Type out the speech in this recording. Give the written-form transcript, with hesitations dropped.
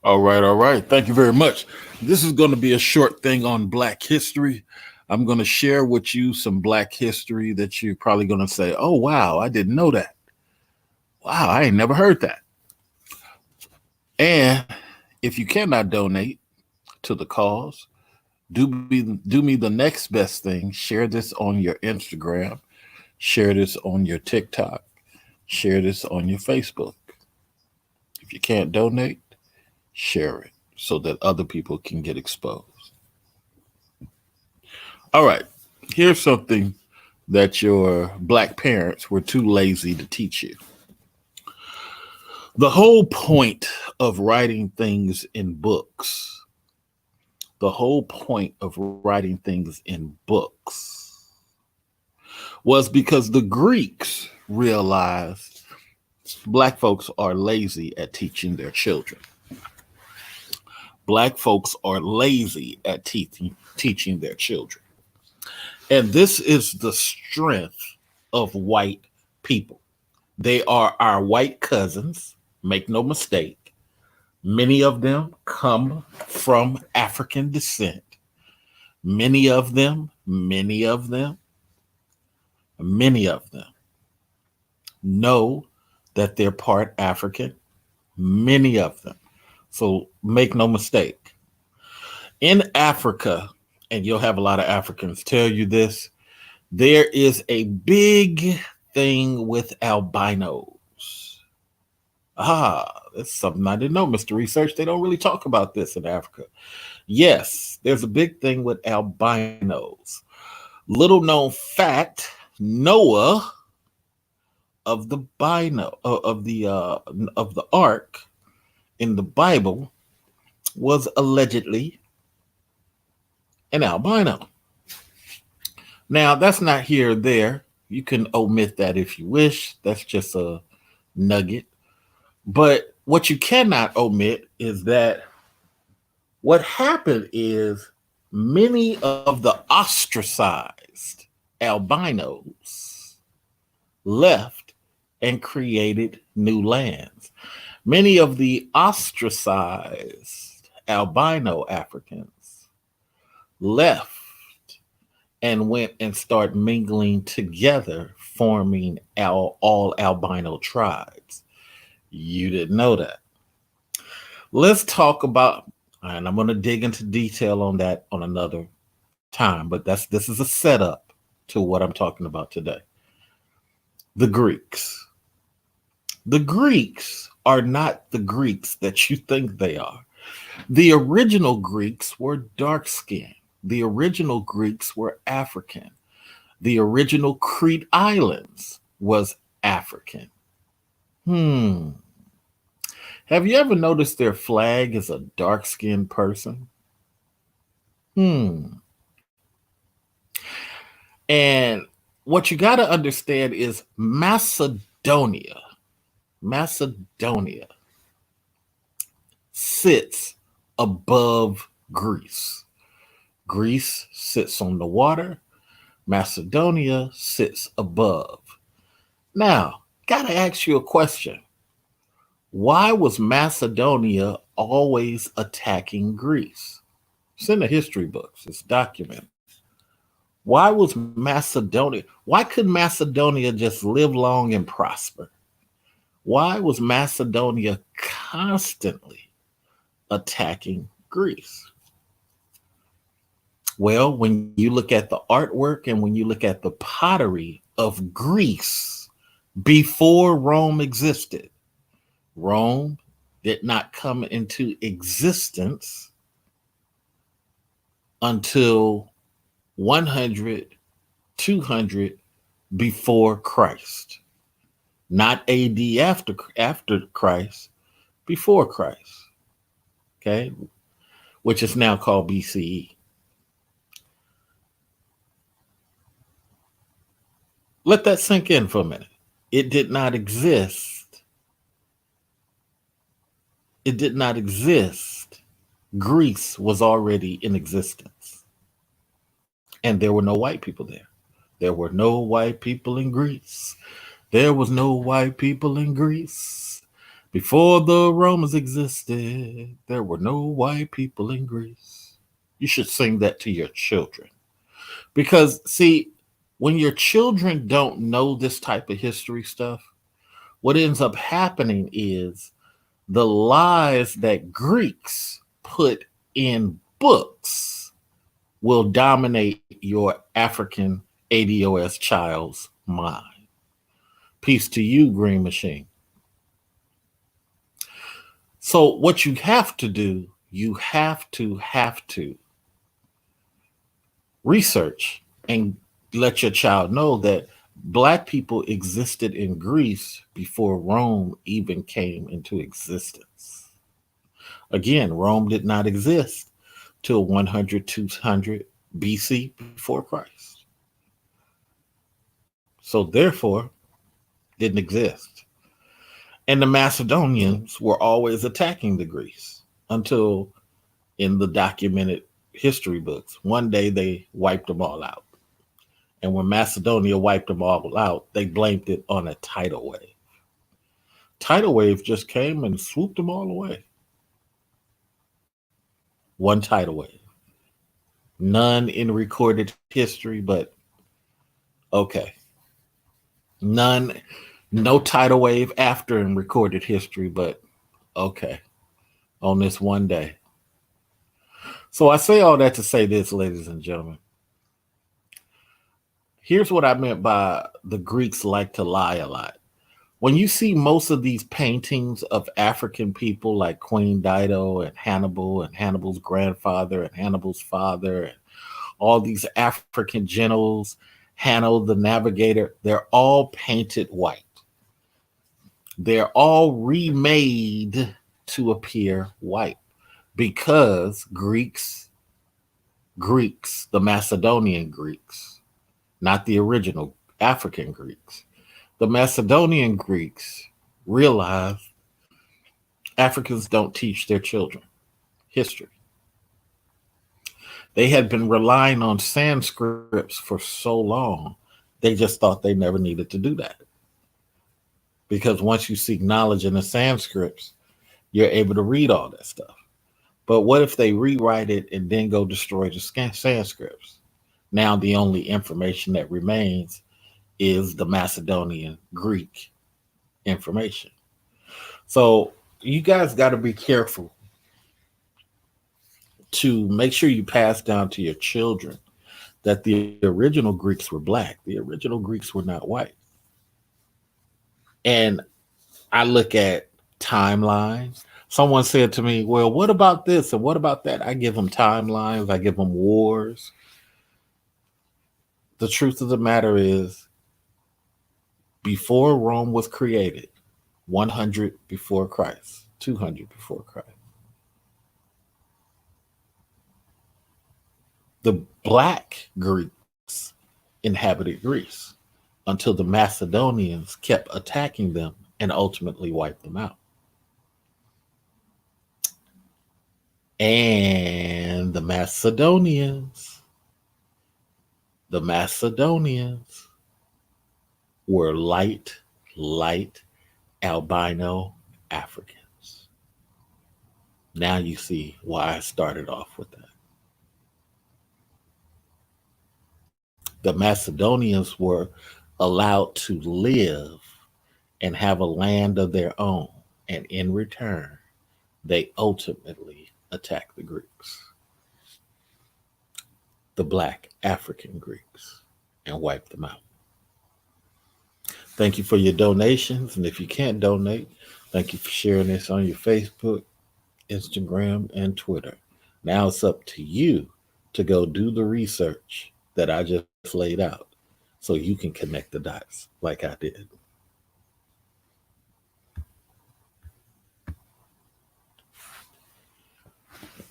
All right, all right. Thank you very much. This is going to be a short thing on Black history. I'm going to share with you some Black history that you're probably going to say, oh, wow, I didn't know that. Wow, I ain't never heard that. And if you cannot donate to the cause, do me the next best thing. Share this on your Instagram, share this on your TikTok, share this on your Facebook. If you can't donate, share it so that other people can get exposed. All right. Here's something that your Black parents were too lazy to teach you. The whole point of writing things in books, the whole point of writing things in books was because the Greeks realized Black folks are lazy at teaching their children. Black folks are lazy at teaching their children. And this is the strength of white people. They are our white cousins, make no mistake. Many of them come from African descent. Many of them know that they're part African. Many of them. So make no mistake. In Africa, and you'll have a lot of Africans tell you this, there is a big thing with albinos. That's something I didn't know, Mr. Research. They don't really talk about this in Africa. Yes, there's a big thing with albinos. Little known fact, Noah of the Bino of the ark in the Bible was allegedly an albino. Now, that's not here or there. You can omit that if you wish. That's just a nugget. But what you cannot omit is that what happened is many of the ostracized albinos left and created new lands. Many of the ostracized albino Africans left and went and started mingling together, forming all albino tribes. You didn't know that. Let's talk about, and I'm going to dig into detail on that on another time, but this is a setup to what I'm talking about today. The Greeks. The Greeks are not the Greeks that you think they are. The original Greeks were dark skinned. The original Greeks were African. The original Crete Islands was African. Have you ever noticed their flag is a dark skinned person? And what you got to understand is Macedonia sits above Greece. Greece sits on the water. Macedonia sits above. Now, gotta ask you a question. Why was Macedonia always attacking Greece? It's in the history books, it's documented. Why was Macedonia? Why couldn't Macedonia just live long and prosper? Why was Macedonia constantly attacking Greece? Well, when you look at the artwork and when you look at the pottery of Greece before Rome existed, Rome did not come into existence until 100, 200 before Christ. Not AD after Christ, before Christ. Okay? Which is now called BCE. Let that sink in for a minute. It did not exist. It did not exist. Greece was already in existence. And there were no white people there. There were no white people in Greece. There was no white people in Greece. Before the Romans existed, there were no white people in Greece. You should sing that to your children. Because, see, when your children don't know this type of history stuff, what ends up happening is the lies that Greeks put in books will dominate your African ADOS child's mind. Peace to you, Green Machine. So, what you have to do, you have to research and let your child know that Black people existed in Greece before Rome even came into existence. Again, Rome did not exist till 100, 200 BC before Christ. So, therefore, didn't exist. And the Macedonians were always attacking the Greece until in the documented history books, one day they wiped them all out. And when Macedonia wiped them all out, they blamed it on a tidal wave. Tidal wave just came and swooped them all away. One tidal wave. None in recorded history, but okay. None, no tidal wave after in recorded history, but okay. On this one day. So I say all that to say this, ladies and gentlemen. Here's what I meant by the Greeks like to lie a lot. When you see most of these paintings of African people like Queen Dido and Hannibal's grandfather and Hannibal's father and all these African generals, Hanno the navigator, they're all painted white. They're all remade to appear white because Greeks, the Macedonian Greeks, not the original African Greeks, the Macedonian Greeks realized Africans don't teach their children history. They had been relying on Sanscripts for so long, they just thought they never needed to do that. Because once you seek knowledge in the Sanscripts, you're able to read all that stuff. But what if they rewrite it and then go destroy the Sanscripts? Now the only information that remains is the Macedonian Greek information. So you guys got to be careful to make sure you pass down to your children that the original Greeks were Black. The original Greeks were not white. And I look at timelines. Someone said to me, well, what about this and what about that? I give them timelines. I give them wars. The truth of the matter is, before Rome was created, 100 before Christ, 200 before Christ, the Black Greeks inhabited Greece until the Macedonians kept attacking them and ultimately wiped them out. And the Macedonians were light albino Africans. Now you see why I started off with that. The Macedonians were allowed to live and have a land of their own. And in return, they ultimately attacked the Greeks, the Black African Greeks, and wiped them out. Thank you for your donations. And if you can't donate, thank you for sharing this on your Facebook, Instagram, and Twitter. Now it's up to you to go do the research that I just laid out so you can connect the dots like I did.